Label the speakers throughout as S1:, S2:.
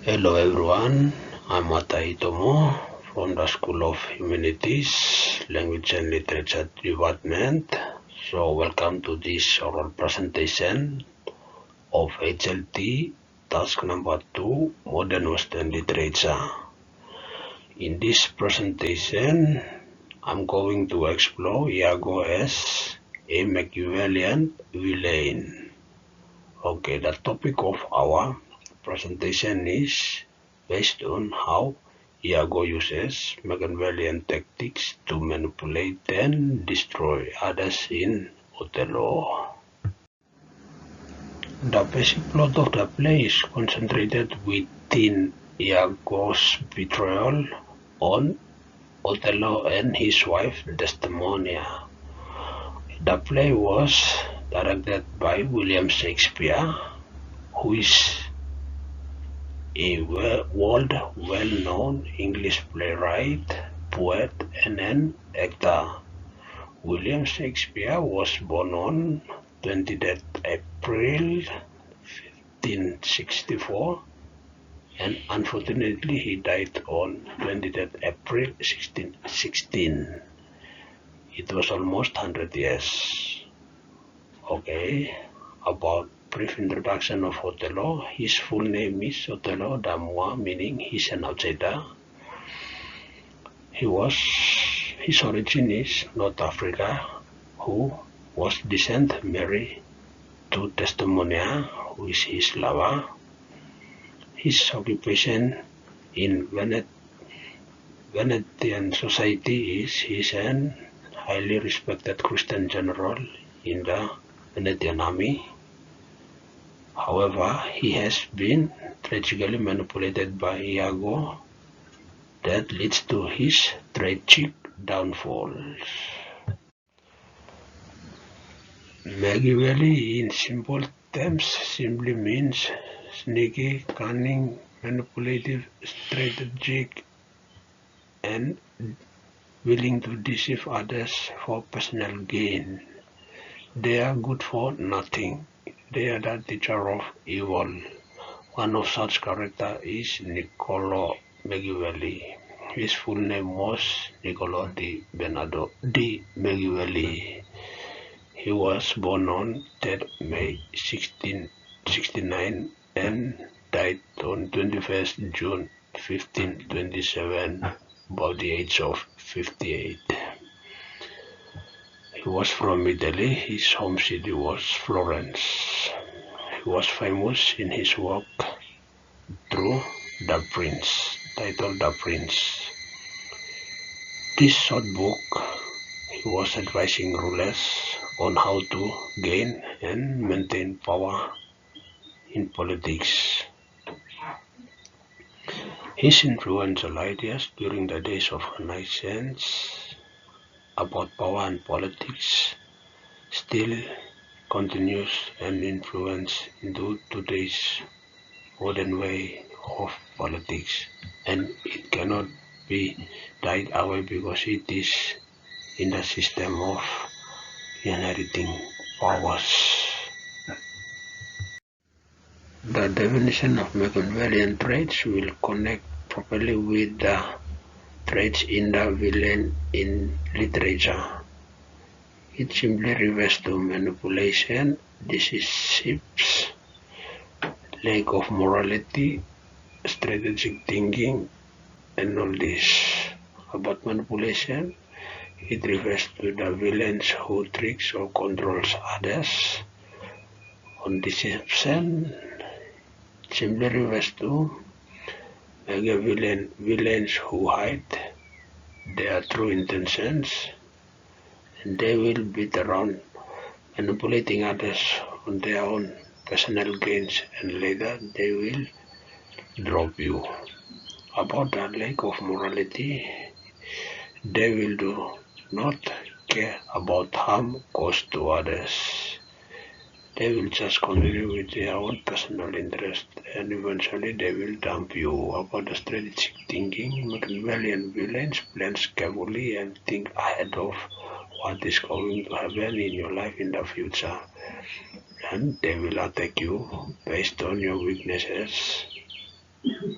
S1: Hello everyone, I'm Tomo from the School of Humanities, Language and Literature Department. So welcome to this oral presentation of HLT task number 2, Modern Western Literature. In this presentation, I'm going to explore Iago as a Machiavellian villain. Okay, the topic of our presentation is based on how Iago uses Machiavellian tactics to manipulate and destroy others in Othello. The basic plot of the play is concentrated within Iago's betrayal on Othello and his wife Desdemona. The play was directed by William Shakespeare, who is a world well-known English playwright, poet, and an actor. William Shakespeare was born on 20th April 1564 and unfortunately he died on 20th April 1616. It was almost 100 years. Okay, about brief introduction of Othello. His full name is Othello Damois, meaning he's an outsider. His origin is North Africa, who was descent married to Desdemona, who is his lover. His occupation in Venetian society is he's an highly respected Christian general in the Venetian army. However, he has been tragically manipulated by Iago that leads to his tragic downfall. Machiavelli in simple terms simply means sneaky, cunning, manipulative, strategic, and willing to deceive others for personal gain. They are good for nothing. They are the teacher of evil. One of such characters is Niccolo Machiavelli. His full name was Niccolo di Bernardo di Machiavelli. He was born on 3rd May 1669 and died on 21st June 1527, about the age of 58. He was from Italy. His home city was Florence. He was famous in his work through The Prince, titled The Prince. This short book, he was advising rulers on how to gain and maintain power in politics. His influential ideas during the days of Renaissance about power and politics still continues and influence into today's modern way of politics, and it cannot be died away because it is in the system of inheriting powers. The definition of Machiavellian traits will connect properly with the traits in the villain in literature. It simply refers to manipulation, deceit, lack of morality, strategic thinking, and all this. About manipulation, it refers to the villains who tricks or controls others. On deception, simply refers to villains who hide their true intentions, and they will beat around manipulating others on their own personal gains, and later they will drop you. About the lack of morality, they will do not care about harm caused to others. They will just continue with their own personal interest, and eventually they will dump you. About the strategic thinking, Machiavellian villains plan carefully and think ahead of what is going to happen in your life in the future, and they will attack you based on your weaknesses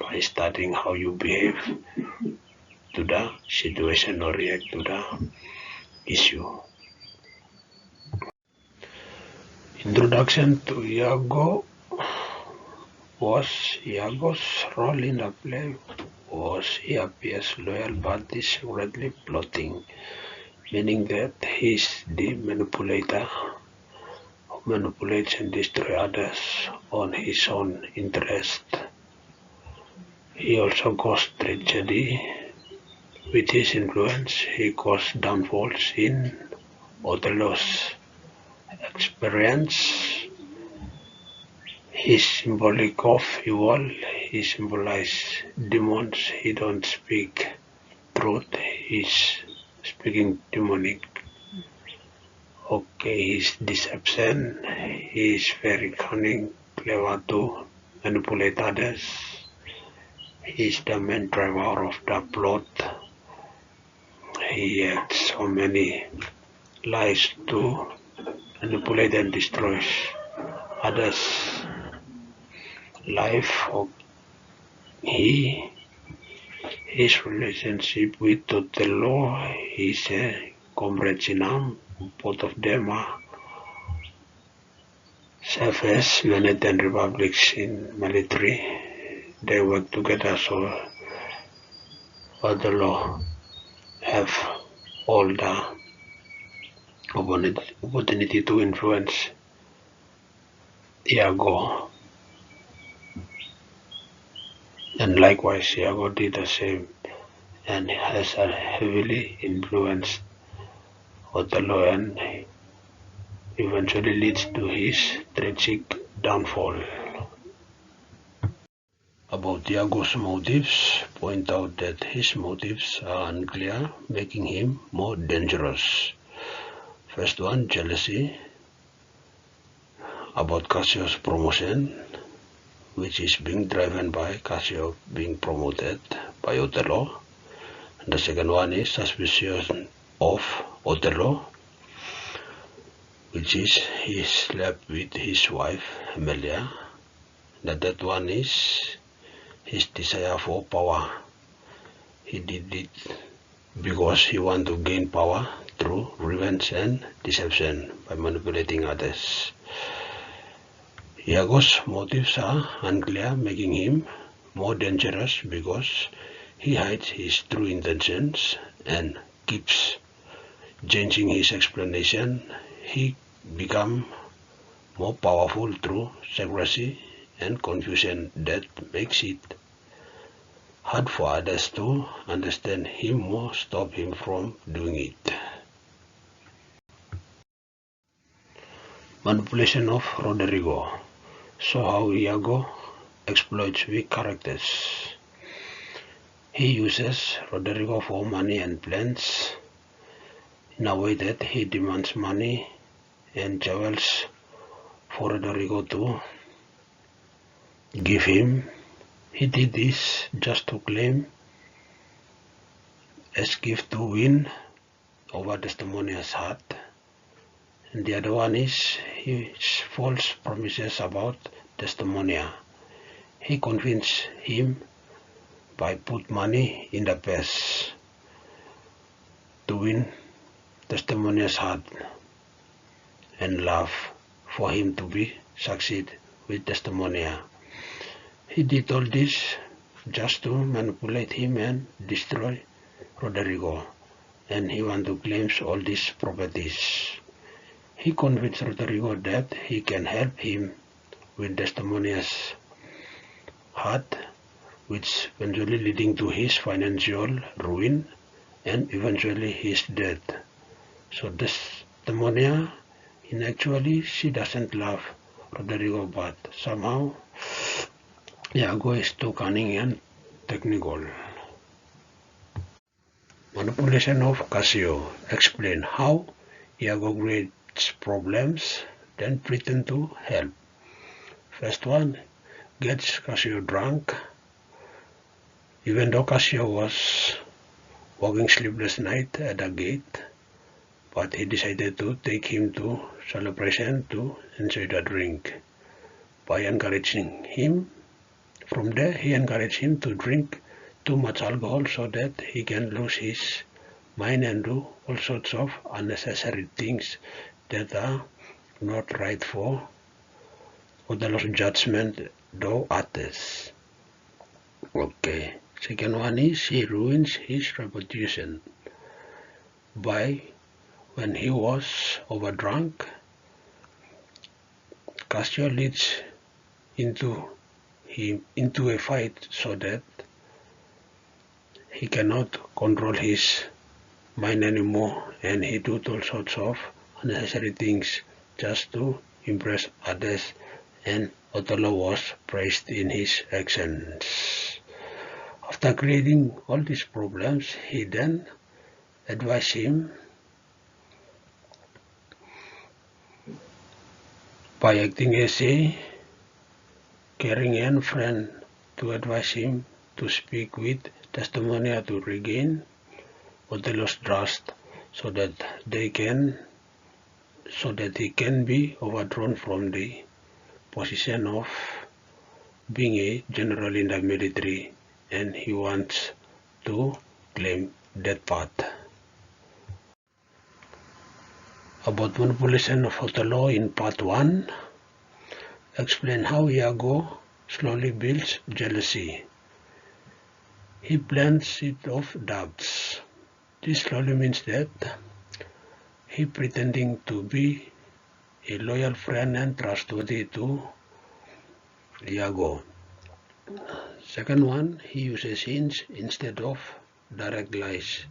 S1: by studying how you behave to the situation or react to the issue. Introduction to Iago Iago's role in the play was he appears loyal but is secretly plotting, meaning that he is the manipulator who manipulates and destroys others on his own interest. He also caused tragedy. With his influence, he caused downfalls in Othello's experience. He's symbolic of evil. He symbolizes demons. He don't speak truth. He's speaking demonic. Okay, his deception. He is very cunning, clever to manipulate others. He is the main driver of the plot. He had so many lies to manipulate and destroy others' life. He His relationship with Othello is a comrades in arms. Both of them are serve as Venetian republics in military. They work together, so Othello have all the opportunity to influence Iago. And likewise, Iago did the same and has heavily influenced Othello and eventually leads to his tragic downfall. About Iago's motives, point out that his motives are unclear, making him more dangerous. First one, jealousy about Cassio's promotion, which is being driven by Cassio being promoted by Othello. And the second one is suspicion of Othello, which is he slept with his wife Amelia. The third one is his desire for power. He did it because he wanted to gain power through revenge and deception by manipulating others. Iago's motives are unclear, making him more dangerous because he hides his true intentions and keeps changing his explanation. He becomes more powerful through secrecy and confusion that makes it hard for others to understand him or stop him from doing it. Manipulation of Rodrigo. So how Iago exploits weak characters. He uses Rodrigo for money and plans in a way that he demands money and jewels for Rodrigo to give him. He did this just to claim as gift to win over Desdemonia's heart. And the other one is his false promises about Desdemonia. He convinced him by put money in the purse to win Desdemonia's heart and love for him to be succeed with Desdemonia. He did all this just to manipulate him and destroy Rodrigo, and he want to claim all these properties. He convinced Rodrigo that he can help him with Desdemonia's heart, which eventually leading to his financial ruin and eventually his death. So Desdemonia, in actually, she doesn't love Rodrigo, but somehow Iago is too cunning and technical. Manipulation of Cassio. Explain how Iago creates problems, then pretend to help. First one, gets Cassio drunk. Even though Cassio was walking sleepless night at the gate, but he decided to take him to celebration to enjoy the drink by encouraging him From there, he encouraged him to drink too much alcohol so that he can lose his mind and do all sorts of unnecessary things that are not right for Othello's judgment, though others. Okay. Second one is he ruins his reputation by when he was overdrunk. Cassio leads into him into a fight so that he cannot control his mind anymore, and he does all sorts of unnecessary things just to impress others, and Othello was praised in his actions. After creating all these problems, he then advised him by acting as a caring friend to advise him to speak with Desdemona to regain Othello's trust so that he can be overthrown from the position of being a general in the military, and he wants to claim that path. About manipulation of Othello in part 1, explain how Iago slowly builds jealousy. He plants it of doubts. This slowly means that he pretending to be a loyal friend and trustworthy to Iago. Second one, he uses hints instead of direct lies.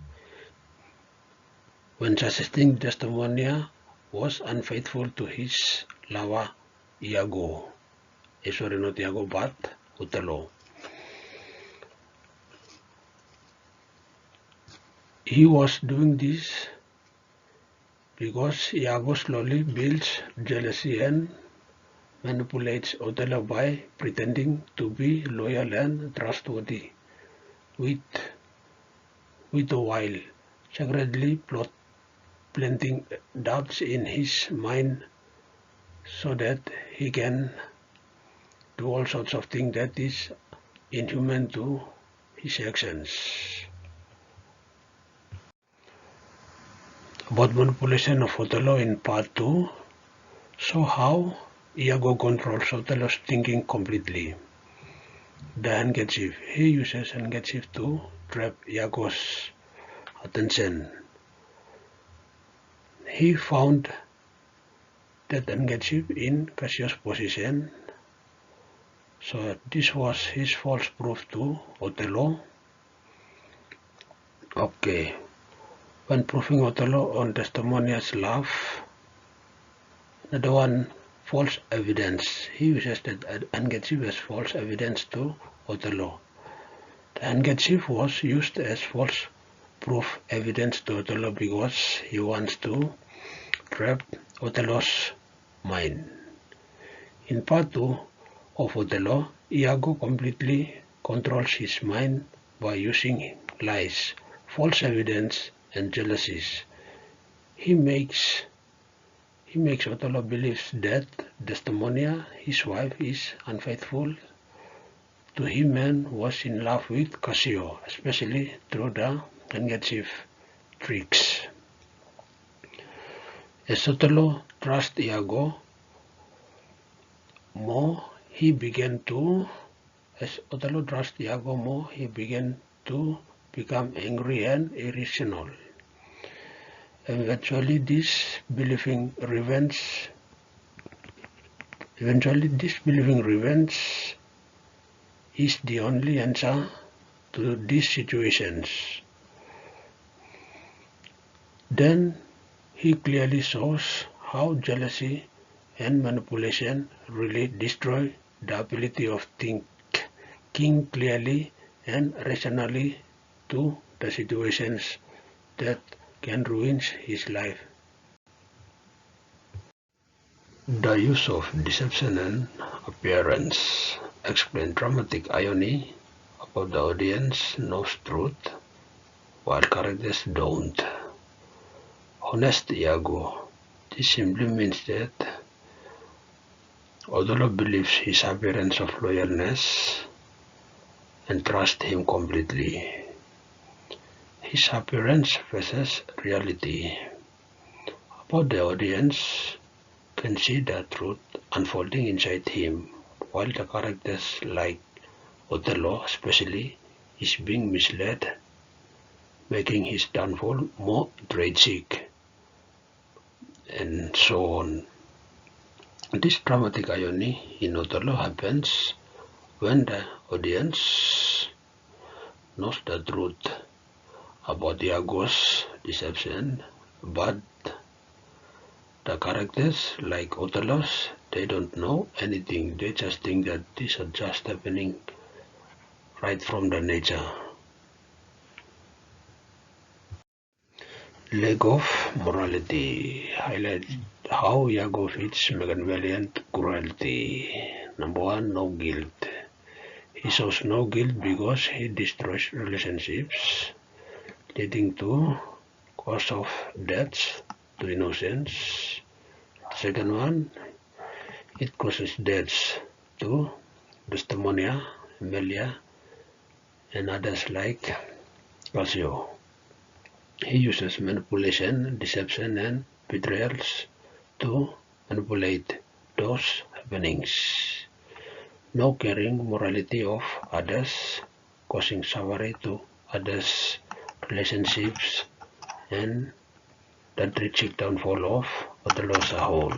S1: When suggesting Desdemona was unfaithful to his lover Iago, sorry, not Iago, but Othello. He was doing this because Iago slowly builds jealousy and manipulates Othello by pretending to be loyal and trustworthy, with a while secretly planting doubts in his mind so that he can do all sorts of things that is inhuman to his actions. About manipulation of Othello in part 2, show how Iago controls Othello's thinking completely. The handkerchief. He uses handkerchief to trap Iago's attention. He found that handkerchief in Cassio's position, so this was his false proof to Othello. Okay. When proving Othello on Desdemona's love, another one, false evidence. He uses that handkerchief as false evidence to Othello. The handkerchief was used as false proof evidence to Othello because he wants to trap Othello's mind. In part 2 of Othello, Iago completely controls his mind by using lies, false evidence, and jealousies. He makes Othello believe that Desdemona, his wife, is unfaithful to him and was in love with Cassio, especially through the handkerchief tricks. As Othello trusts Iago more, he began to become angry and irrational. Eventually, this believing revenge is the only answer to these situations. Then he clearly shows how jealousy and manipulation really destroy the ability of thinking clearly and rationally to the situations that can ruin his life. The use of deception and appearance explain dramatic irony about the audience knows truth while characters don't. Honest Iago. This simply means that Othello believes his appearance of loyalness and trust him completely. His appearance faces reality. But the audience can see the truth unfolding inside him, while the characters like Othello especially is being misled, making his downfall more tragic, and so on. This dramatic irony in Othello happens when the audience knows the truth about Iago's deception, but the characters, like Othello's, they don't know anything. They just think that these are just happening right from the nature. Lack of morality highlights how Iago fits Machiavellian cruelty. Number one, no guilt. He shows no guilt because he destroys relationships, leading to cause of deaths to innocents. Second one, it causes deaths to Desdemonia, Amelia, and others like Cassio. He uses manipulation, deception, and betrayals to manipulate those happenings. No caring morality of others, causing suffering to others' relationships, and the tragic downfall of Othello as a whole.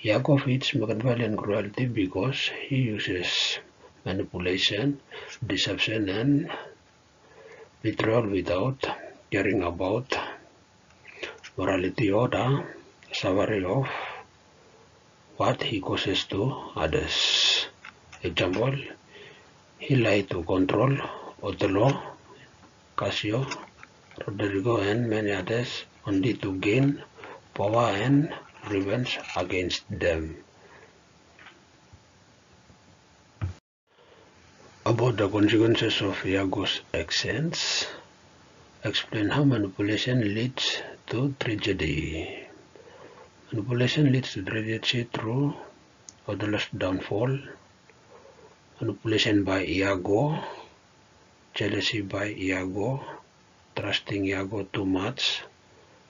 S1: Iago fits Machiavellian cruelty because he uses manipulation, deception, and betrayal without caring about morality or the suffering of what he causes to others. Example, he lied to control Othello, Cassio, Rodrigo, and many others only to gain power and revenge against them. About the consequences of Iago's actions, explain how manipulation leads to tragedy. Manipulation leads to tragedy through Othello's downfall, manipulation by Iago, jealousy by Iago, trusting Iago too much,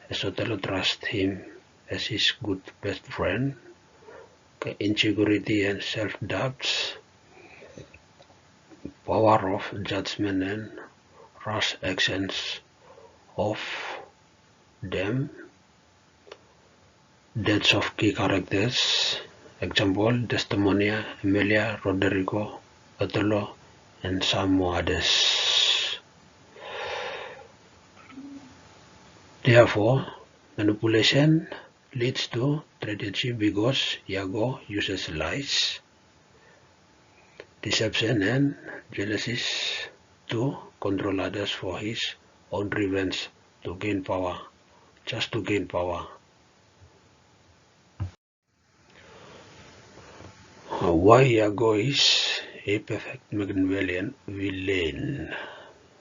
S1: as Othello trusts him as his good best friend, insecurity and self-doubts, power of judgment and rash actions of them, deaths of key characters, example Desdemonia, Amelia, Roderigo, Othello, and some more others. Therefore, manipulation leads to tragedy because Iago uses lies, deception, and jealousies to control others for his own revenge, to gain power, just to gain power. Why Iago is a perfect Machiavellian villain?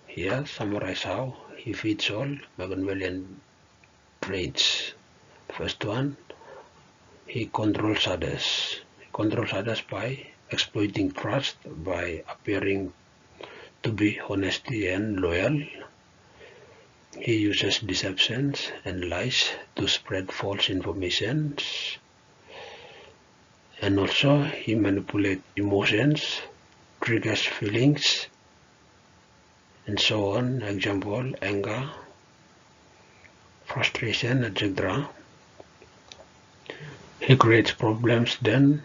S1: Here summarize how he fits all Machiavellian traits. First one, he controls others. He controls others by exploiting trust, by appearing to be honesty and loyal. He uses deceptions and lies to spread false information, and also he manipulates emotions, triggers feelings, and so on. Example, anger, frustration, etc. He creates problems, then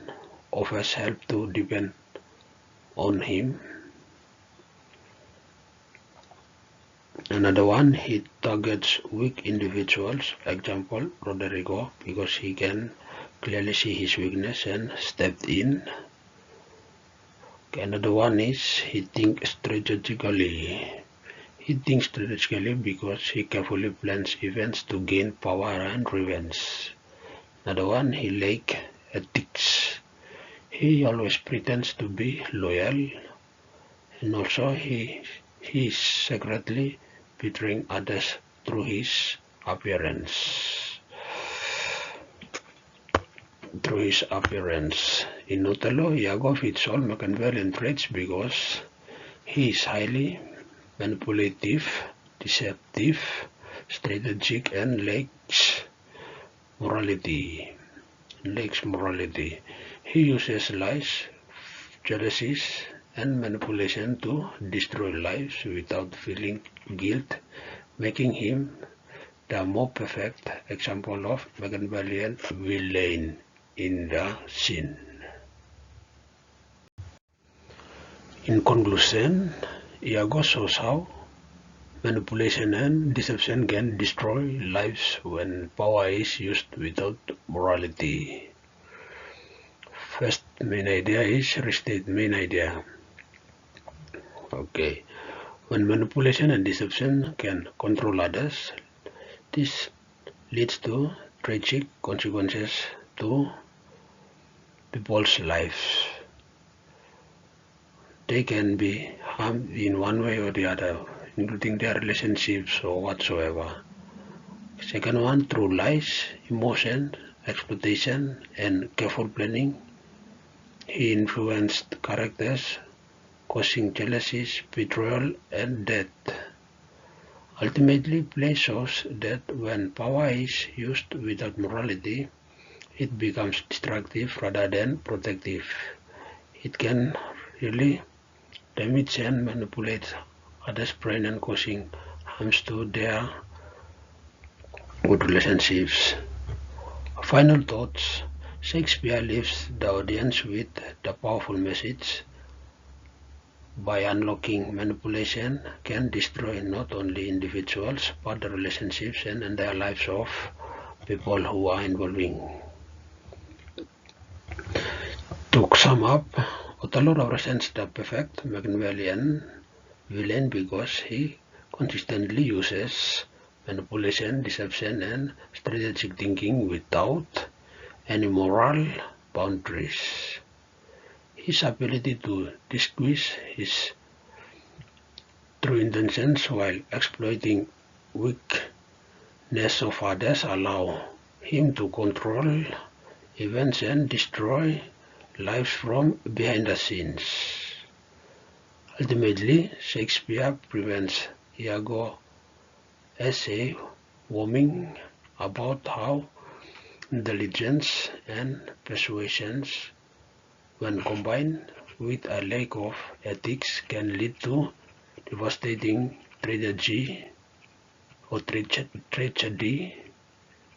S1: offers help to depend on him. Another one, he targets weak individuals, example Roderigo, because he can clearly see his weakness and step in. Okay, another one is he thinks strategically. He thinks strategically because he carefully plans events to gain power and revenge. Another one, he lacks ethics. He always pretends to be loyal, and also he is secretly betraying others through his appearance. In Othello, Iago fits all Machiavellian traits because He is highly manipulative, deceptive, strategic, and morality. lacks morality. He uses lies, jealousies, and manipulation to destroy lives without feeling guilt, making him the more perfect example of Machiavellian villain in the scene. In conclusion, Iago shows how manipulation and deception can destroy lives when power is used without morality. First main idea is restate main idea. Okay. When manipulation and deception can control others, this leads to tragic consequences to people's lives. They can be harmed in one way or the other, including their relationships or whatsoever. Second one, through lies, emotion, exploitation, and careful planning, he influenced characters, causing jealousies, betrayal, and death. Ultimately, play shows that when power is used without morality, it becomes destructive rather than protective. It can really damage and manipulate others' brain and causing harms to their good relationships. Final thoughts. Shakespeare leaves the audience with the powerful message: by unlocking manipulation can destroy not only individuals but the relationships and entire lives of people who are involving. To sum up, Othello represents the perfect Machiavellian villain because he consistently uses manipulation, deception, and strategic thinking without any moral boundaries. His ability to disguise his true intentions while exploiting weakness of others allow him to control events and destroy lives from behind the scenes. Ultimately, Shakespeare presents Iago as a warning about how intelligence and persuasion, when combined with a lack of ethics, can lead to devastating tragedy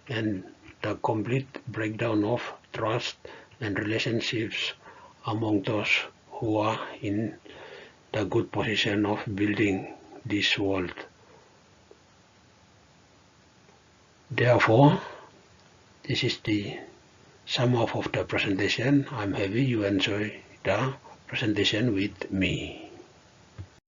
S1: and the complete breakdown of trust and relationships among those who are in the good position of building this world. Therefore, this is the sum up of the presentation. I'm happy you enjoy the presentation with me.